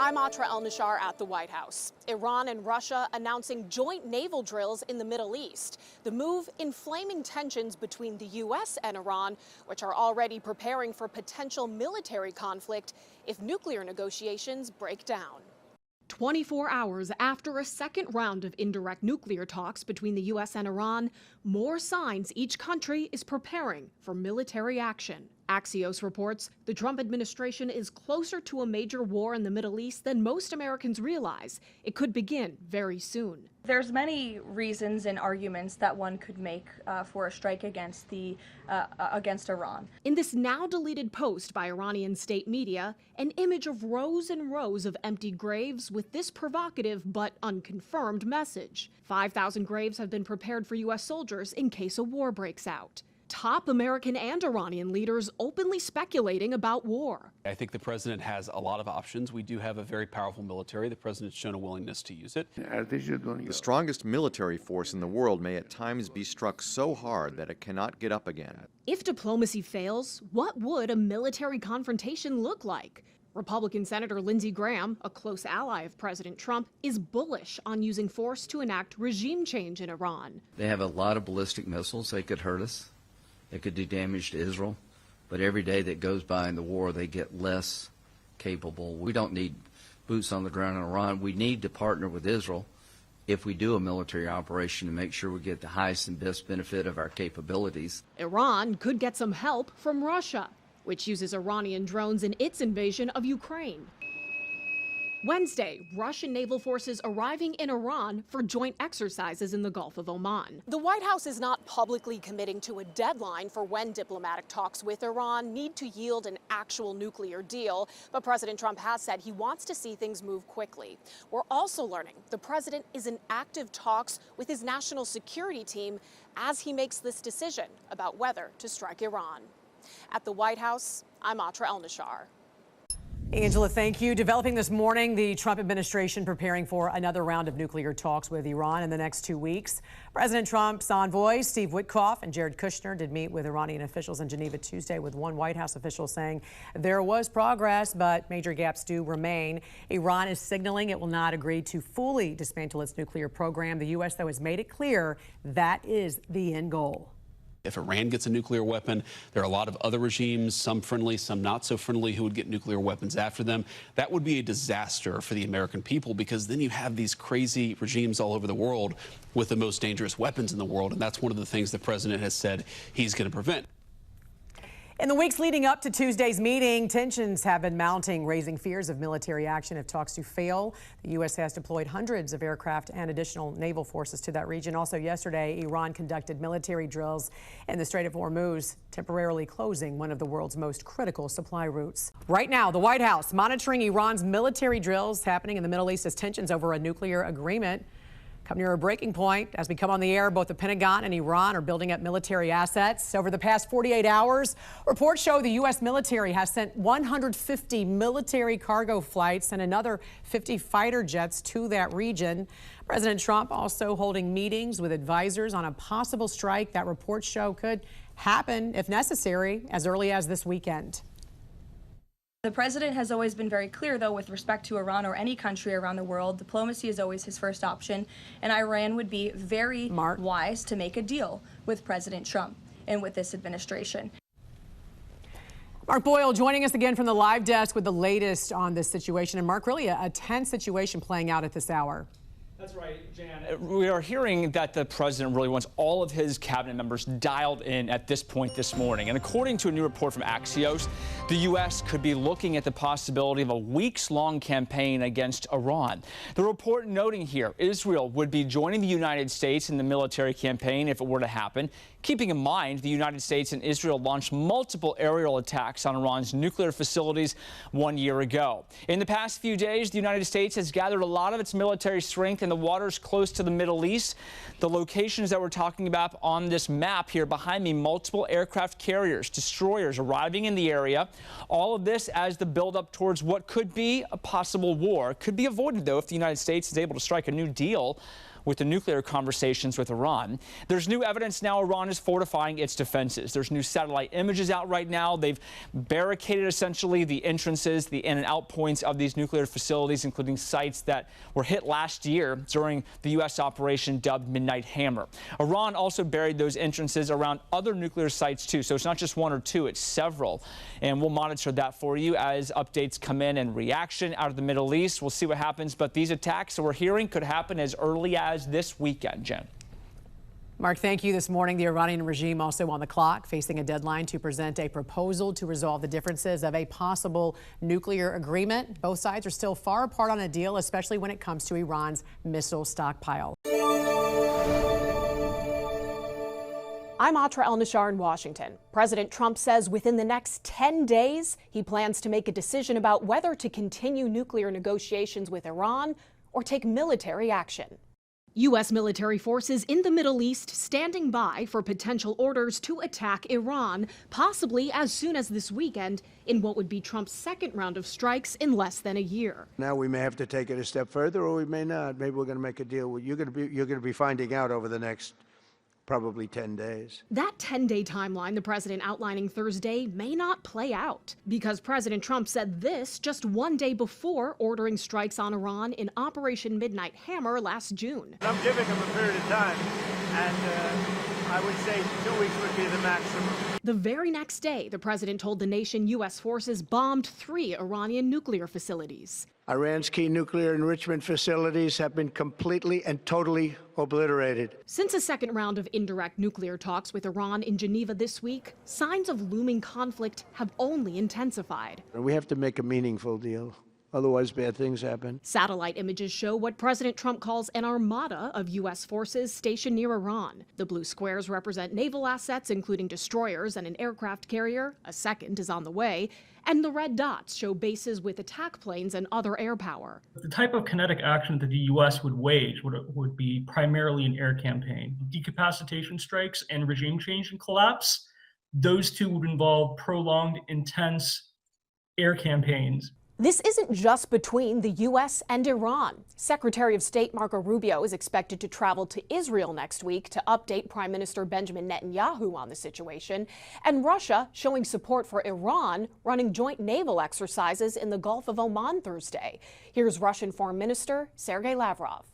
I'm Atra El-Nashar at the White House. Iran and Russia announcing joint naval drills in the Middle East. The move inflaming tensions between the U.S. and Iran, which are already preparing for potential military conflict if nuclear negotiations break down. 24 hours after a second round of indirect nuclear talks between the U.S. and Iran, more signs each country is preparing for military action. Axios reports the Trump administration is closer to a major war in the Middle East than most Americans realize. It could begin very soon. There's many reasons and arguments that one could make for a strike against Iran. In this now deleted post by Iranian state media, an image of rows and rows of empty graves with this provocative but unconfirmed message. 5,000 graves have been prepared for U.S. soldiers in case a war breaks out. Top American and Iranian leaders openly speculating about war. I think the president has a lot of options. We do have a very powerful military. The president's shown a willingness to use it. The strongest military force in the world may at times be struck so hard that it cannot get up again. If diplomacy fails, what would a military confrontation look like? Republican Senator Lindsey Graham, a close ally of President Trump, is bullish on using force to enact regime change in Iran. They have a lot of ballistic missiles. They could hurt us. It could do damage to Israel, but every day that goes by in the war, they get less capable. We don't need boots on the ground in Iran. We need to partner with Israel if we do a military operation to make sure we get the highest and best benefit of our capabilities. Iran could get some help from Russia, which uses Iranian drones in its invasion of Ukraine. Wednesday, Russian naval forces arriving in Iran for joint exercises in the Gulf of Oman. The White House is not publicly committing to a deadline for when diplomatic talks with Iran need to yield an actual nuclear deal, but President Trump has said he wants to see things move quickly. We're also learning the president is in active talks with his national security team as he makes this decision about whether to strike Iran. At the White House, I'm Atra El-Nashar. Angela, thank you. Developing this morning, the Trump administration preparing for another round of nuclear talks with Iran in the next 2 weeks. President Trump's envoys, Steve Witkoff and Jared Kushner, did meet with Iranian officials in Geneva Tuesday, with one White House official saying there was progress, but major gaps do remain. Iran is signaling it will not agree to fully dismantle its nuclear program. The U.S., though, has made it clear that is the end goal. If Iran gets a nuclear weapon, there are a lot of other regimes, some friendly, some not so friendly, who would get nuclear weapons after them. That would be a disaster for the American people, because then you have these crazy regimes all over the world with the most dangerous weapons in the world. And that's one of the things the president has said he's going to prevent. In the weeks leading up to Tuesday's meeting, tensions have been mounting, raising fears of military action if talks do fail. The U.S. has deployed hundreds of aircraft and additional naval forces to that region. Also yesterday, Iran conducted military drills in the Strait of Hormuz, temporarily closing one of the world's most critical supply routes. Right now, the White House monitoring Iran's military drills happening in the Middle East as tensions over a nuclear agreement come near a breaking point. As we come on the air, both the Pentagon and Iran are building up military assets. Over the past 48 hours, reports show the U.S. military has sent 150 military cargo flights and another 50 fighter jets to that region. President Trump also holding meetings with advisors on a possible strike that reports show could happen, if necessary, as early as this weekend. The president has always been very clear, though, with respect to Iran or any country around the world. Diplomacy is always his first option, and Iran would be very wise to make a deal with President Trump and with this administration. Mark Boyle joining us again from the live desk with the latest on this situation. And Mark, really a tense situation playing out at this hour. That's right, Jan. We are hearing that the president really wants all of his cabinet members dialed in at this point this morning. And according to a new report from Axios, the U.S. could be looking at the possibility of a weeks-long campaign against Iran. The report noting here, Israel would be joining the United States in the military campaign if it were to happen. Keeping in mind, the United States and Israel launched multiple aerial attacks on Iran's nuclear facilities 1 year ago. In the past few days, the United States has gathered a lot of its military strength in the waters close to the Middle East. The locations that we're talking about on this map here behind me, multiple aircraft carriers, destroyers arriving in the area. All of this as the buildup towards what could be a possible war. Could be avoided, though, if the United States is able to strike a new deal with the nuclear conversations with Iran. There's new evidence now Iran is fortifying its defenses. There's new satellite images out right now. They've barricaded essentially the entrances, the in and out points of these nuclear facilities, including sites that were hit last year during the U.S. operation dubbed Midnight Hammer. Iran also buried those entrances around other nuclear sites too. So it's not just one or two, it's several. And we'll monitor that for you as updates come in and reaction out of the Middle East. We'll see what happens. But these attacks that we're hearing could happen as early as this weekend, Jen. Mark, thank you. This morning, the Iranian regime also on the clock, facing a deadline to present a proposal to resolve the differences of a possible nuclear agreement. Both sides are still far apart on a deal, especially when it comes to Iran's missile stockpile. I'm Atra El-Nashar in Washington. President Trump says within the next 10 days, he plans to make a decision about whether to continue nuclear negotiations with Iran or take military action. U.S. military forces in the Middle East standing by for potential orders to attack Iran, possibly as soon as this weekend, in what would be Trump's second round of strikes in less than a year. Now we may have to take it a step further, or we may not. Maybe we're going to make a deal. You're going to be finding out over the next probably 10 days. That 10-day timeline the president outlining Thursday may not play out because President Trump said this just one day before ordering strikes on Iran in Operation Midnight Hammer last June. I'm giving him a period of time, and I would say 2 weeks would be the maximum. The very next day, the president told the nation U.S. forces bombed 3 Iranian nuclear facilities. Iran's key nuclear enrichment facilities have been completely and totally obliterated. Since a second round of indirect nuclear talks with Iran in Geneva this week, signs of looming conflict have only intensified. We have to make a meaningful deal. Otherwise, bad things happen. Satellite images show what President Trump calls an armada of U.S. forces stationed near Iran. The blue squares represent naval assets, including destroyers and an aircraft carrier. A second is on the way. And the red dots show bases with attack planes and other air power. The type of kinetic action that the U.S. would wage would be primarily an air campaign. Decapacitation strikes and regime change and collapse, those two would involve prolonged, intense air campaigns. This isn't just between the U.S. and Iran. Secretary of State Marco Rubio is expected to travel to Israel next week to update Prime Minister Benjamin Netanyahu on the situation. And Russia showing support for Iran, running joint naval exercises in the Gulf of Oman Thursday. Here's Russian Foreign Minister Sergei Lavrov.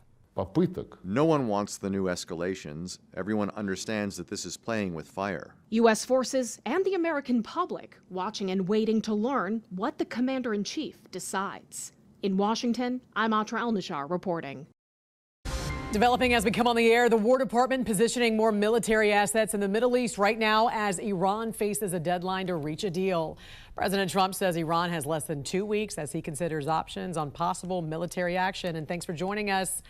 No one wants the new escalations. Everyone understands that this is playing with fire. U.S. forces and the American public watching and waiting to learn what the commander-in-chief decides. In Washington, I'm Atra El-Nashar reporting. Developing as we come on the air, the War Department positioning more military assets in the Middle East right now as Iran faces a deadline to reach a deal. President Trump says Iran has less than 2 weeks as he considers options on possible military action. And thanks for joining us.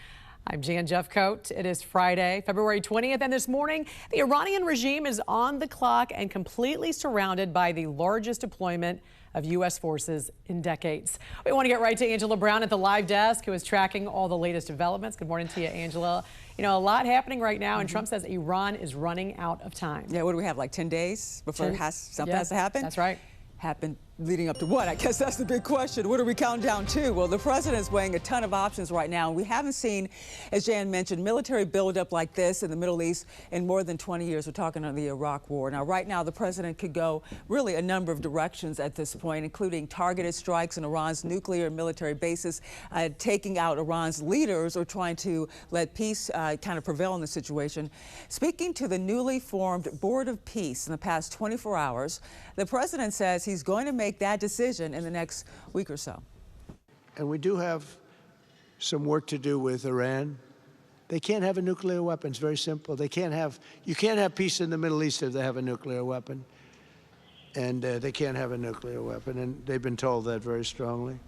I'm Jan Jeffcoat. It is Friday, February 20th, and this morning, the Iranian regime is on the clock and completely surrounded by the largest deployment of U.S. forces in decades. We want to get right to Angela Brown at the live desk, who is tracking all the latest developments. Good morning to you, Angela. You know, a lot happening right now, and Trump says Iran is running out of time. Yeah, what do we have, like 10 days before something has to happen? That's right. Happen leading up to what? I guess that's the big question. What are we counting down to? Well, the president is weighing a ton of options right now. And we haven't seen, as Jan mentioned, military buildup like this in the Middle East in more than 20 years. We're talking on the Iraq War. Now, right now, the president could go really a number of directions at this point, including targeted strikes on Iran's nuclear and military bases, taking out Iran's leaders, or trying to let peace kind of prevail in the situation. Speaking to the newly formed Board of Peace in the past 24 hours, the president says he's going to make that decision in the next week or so. And we do have some work to do with Iran. They can't have a nuclear weapon. It's very simple. You can't have peace in the Middle East if they have a nuclear weapon. And they can't have a nuclear weapon. And they've been told that very strongly.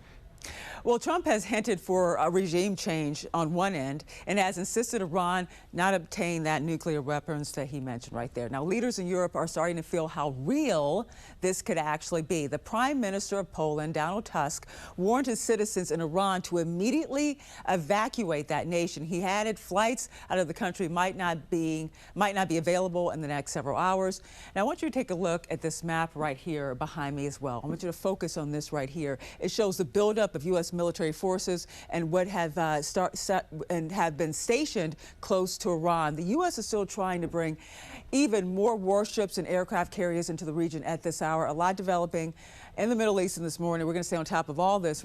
Well, Trump has hinted for a regime change on one end and has insisted Iran not obtain that nuclear weapons that he mentioned right there. Now, leaders in Europe are starting to feel how real this could actually be. The Prime Minister of Poland, Donald Tusk, warned his citizens in Iran to immediately evacuate that nation. He added flights out of the country might not be available in the next several hours. Now, I want you to take a look at this map right here behind me as well. I want you to focus on this right here. It shows the buildup of U.S. military forces and what have have been stationed close to Iran. The U.S. is still trying to bring even more warships and aircraft carriers into the region at this hour. A lot developing in the Middle East this morning. We're going to stay on top of all this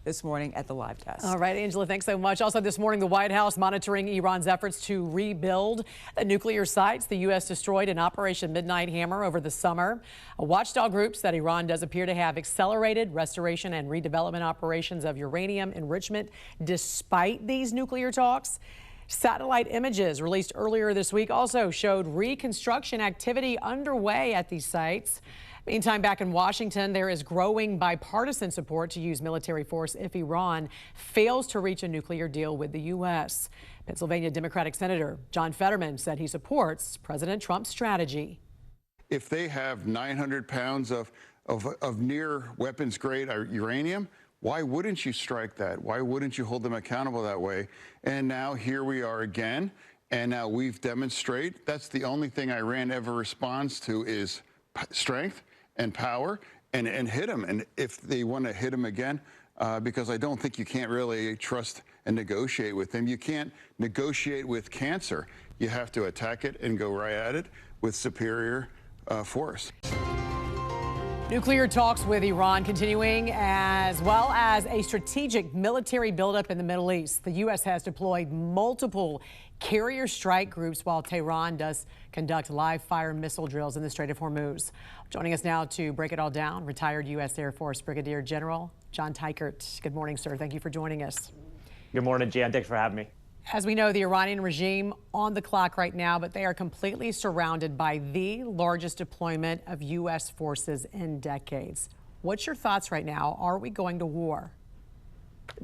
this morning at the live desk. All right, Angela, thanks so much. Also this morning, the White House monitoring Iran's efforts to rebuild the nuclear sites the U.S. destroyed in Operation Midnight Hammer over the summer. A watchdog group said Iran does appear to have accelerated restoration and redevelopment operations of uranium enrichment despite these nuclear talks. Satellite images released earlier this week also showed reconstruction activity underway at these sites. Meantime, back in Washington, there is growing bipartisan support to use military force if Iran fails to reach a nuclear deal with the U.S. Pennsylvania Democratic Senator John Fetterman said he supports President Trump's strategy. If they have 900 pounds of near weapons grade uranium, why wouldn't you strike that? Why wouldn't you hold them accountable that way? And now here we are again, and now we've demonstrated that's the only thing Iran ever responds to is strength and power and hit them. And if they want to hit them again, because I don't think you can't really trust and negotiate with them. You can't negotiate with cancer. You have to attack it and go right at it with superior force. Nuclear talks with Iran continuing, as well as a strategic military buildup in the Middle East. The U.S. has deployed multiple carrier strike groups while Tehran does conduct live fire missile drills in the Strait of Hormuz. Joining us now to break it all down, retired U.S. Air Force Brigadier General John Teichert. Good morning, sir. Thank you for joining us. Good morning, Jan. Thanks for having me. As we know, the Iranian regime on the clock right now, but they are completely surrounded by the largest deployment of U.S. forces in decades. What's your thoughts right now? Are we going to war?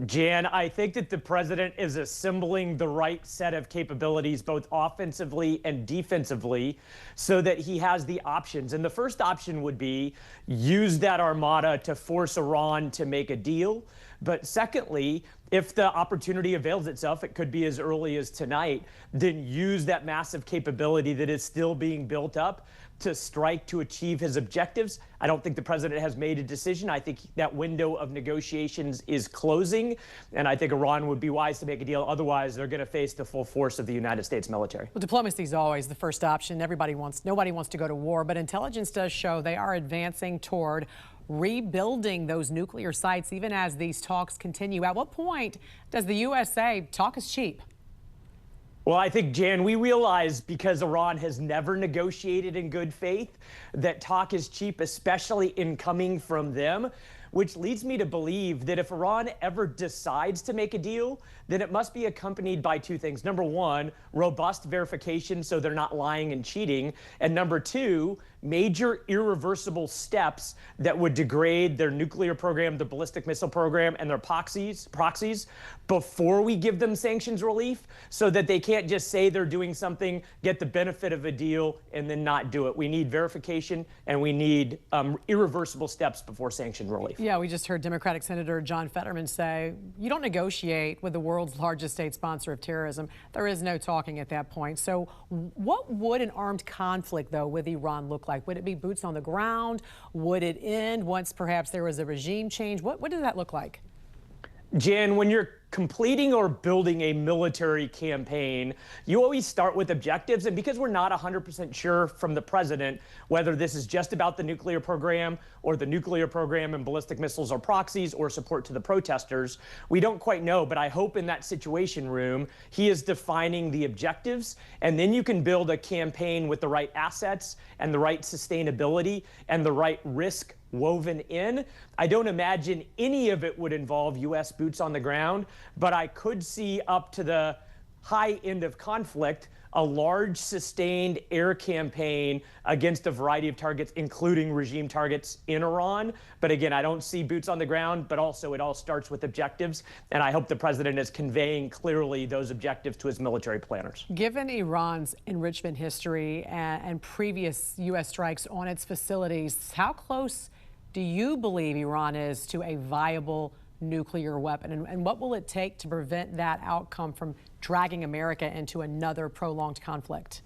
Jan, I think that the president is assembling the right set of capabilities, both offensively and defensively, so that he has the options. And the first option would be use that armada to force Iran to make a deal. But secondly, if the opportunity avails itself, it could be as early as tonight, then use that massive capability that is still being built up to strike to achieve his objectives. I don't think the president has made a decision. I think that window of negotiations is closing, and I think Iran would be wise to make a deal. Otherwise, they're going to face the full force of the United States military. Well, diplomacy is always the first option. Nobody wants to go to war, but intelligence does show they are advancing toward rebuilding those nuclear sites even as these talks continue. At what point does the U.S. say talk is cheap? Well, I think, Jan, we realize because Iran has never negotiated in good faith that talk is cheap, especially in coming from them, which leads me to believe that if Iran ever decides to make a deal, then it must be accompanied by two things. Number one, robust verification so they're not lying and cheating. And number two, major irreversible steps that would degrade their nuclear program, the ballistic missile program, and their proxies before we give them sanctions relief, so that they can't just say they're doing something, get the benefit of a deal, and then not do it. We need verification, and we need irreversible steps before sanction relief. Yeah, we just heard Democratic Senator John Fetterman say, you don't negotiate with the world's largest state sponsor of terrorism. There is no talking at that point. So what would an armed conflict, though, with Iran look like? Would it be boots on the ground? Would it end once perhaps there was a regime change? What does that look like? Jan, when you're completing or building a military campaign, you always start with objectives. And because we're not 100% sure from the president whether this is just about the nuclear program or the nuclear program and ballistic missiles or proxies or support to the protesters, we don't quite know. But I hope in that situation room, he is defining the objectives. And then you can build a campaign with the right assets and the right sustainability and the right risk woven in. I don't imagine any of it would involve U.S. boots on the ground, but I could see up to the high end of conflict a large sustained air campaign against a variety of targets, including regime targets in Iran. But again, I don't see boots on the ground, but also it all starts with objectives. And I hope the president is conveying clearly those objectives to his military planners. Given Iran's enrichment history and previous U.S. strikes on its facilities, how close do you believe Iran is to a viable nuclear weapon? And what will it take to prevent that outcome from dragging America into another prolonged conflict?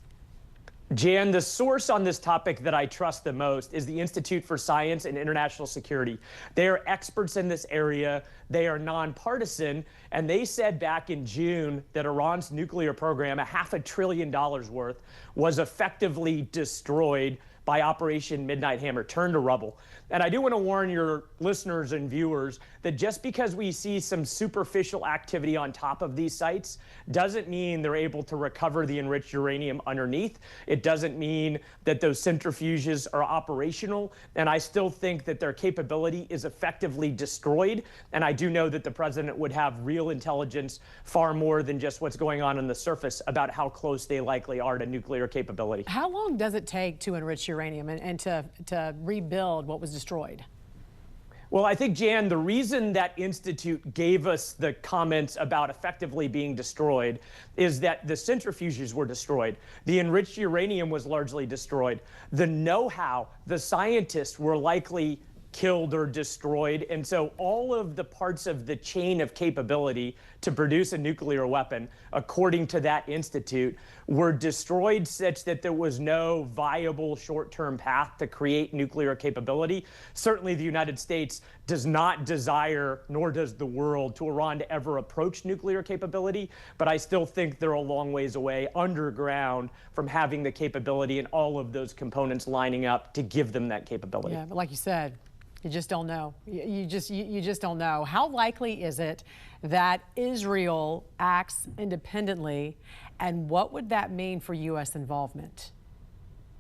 Jan, the source on this topic that I trust the most is the Institute for Science and International Security. They are experts in this area. They are nonpartisan, and they said back in June that Iran's nuclear program, $500 billion worth, was effectively destroyed by Operation Midnight Hammer, turned to rubble. And I do want to warn your listeners and viewers that just because we see some superficial activity on top of these sites doesn't mean they're able to recover the enriched uranium underneath. It doesn't mean that those centrifuges are operational. And I still think that their capability is effectively destroyed. And I do know that the president would have real intelligence, far more than just what's going on the surface, about how close they likely are to nuclear capability. How long does it take to enrich uranium and to rebuild what was destroyed? Well, I think, Jan, the reason that institute gave us the comments about effectively being destroyed is that the centrifuges were destroyed. The enriched uranium was largely destroyed. The know-how, the scientists were likely killed or destroyed. And so all of the parts of the chain of capability to produce a nuclear weapon, according to that institute, were destroyed such that there was no viable short-term path to create nuclear capability. Certainly the United States does not desire, nor does the world, to Iran to ever approach nuclear capability. But I still think they're a long ways away underground from having the capability and all of those components lining up to give them that capability. Yeah, but like you said, you just don't know. You just don't know. How likely is it that Israel acts independently, and what would that mean for U.S. involvement?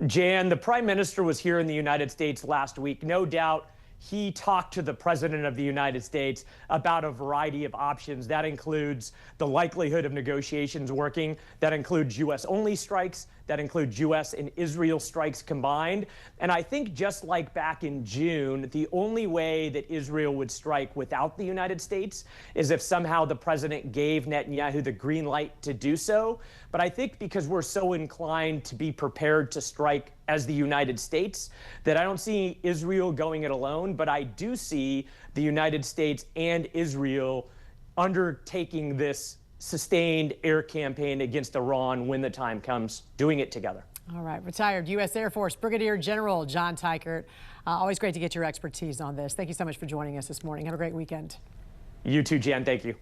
Jan, the Prime Minister was here in the United States last week. No doubt he talked to the President of the United States about a variety of options. That includes the likelihood of negotiations working. That includes U.S.-only strikes. That includes U.S. and Israel strikes combined. And I think just like back in June, the only way that Israel would strike without the United States is if somehow the president gave Netanyahu the green light to do so. But I think because we're so inclined to be prepared to strike as the United States, that I don't see Israel going it alone, but I do see the United States and Israel undertaking this sustained air campaign against Iran when the time comes, doing it together. All right, retired U.S. Air Force Brigadier General John Teichert. Always great to get your expertise on this. Thank you so much for joining us this morning. Have a great weekend. You too, Jan. Thank you.